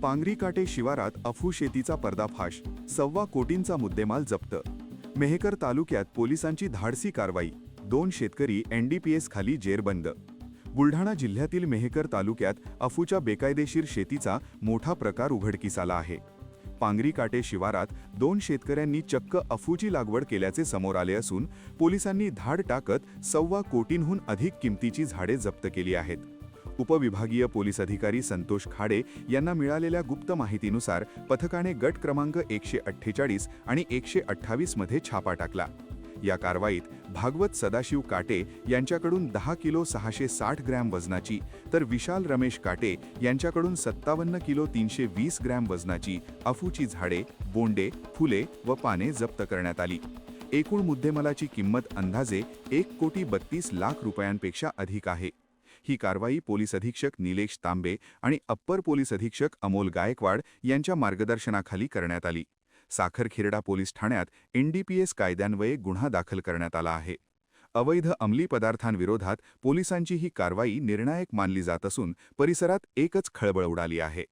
पांगरी शिवारात अफू शेतीचा पर्दाफाश, 1.25 कोटींचा मुद्देमाल जप्त. मेहकर तालुक्यात पोलिसांची धाडसी कारवाई, 2 शेतकरी NDPS खाली जेरबंद. बुलढाणा जिल्ह्यातील मेहकर तालुक्यात अफूच्या बेकायदेशीर शेतीचा मोठा प्रकार उघडकीस आला आहे. पांगरी शिवारात 2 शेतकऱ्यांनी चक्क अफूची लागवड केल्याचे समोर आले असून पोलिसांनी धाड टाकत 1.25 कोटींहून अधिक किमतीची झाडे जप्त केली आहेत. उपविभागीय पोलीस अधिकारी संतोष खाडे यांना मिळालेल्या गुप्त माहितीनुसार पथकाने गट क्रमांक 148 आणि 128 मध्ये छापा टाकला. या कारवाईत भागवत सदाशिव काटे यांच्याकडून 10 किलो 660 ग्रॅम वजनाची, तर विशाल रमेश काटे यांच्याकडून 57 किलो 320 ग्रॅम वजनाची अफूची झाडे, बोंडे, फुले व पाने जप्त करण्यात आली. एकूण मुद्देमालाची किंमत अंदाजे 1,32,00,000 रुपयांपेक्षा अधिक आहे. ही कारवाई पोलीस अधीक्षक निलेश तांबे आणि अप्पर पोलीस अधीक्षक अमोल गायकवाड यांच्या मार्गदर्शनाखाली करण्यात आली. साखरखेर्डा पोलीस ठाण्यात NDPS कायद्यान्वये गुन्हा दाखल करण्यात आला आहे. अवैध अंमली पदार्थांविरोधात पोलिसांची ही कारवाई निर्णायक मानली जात असून परिसरात एकच खळबळ उडाली आहे.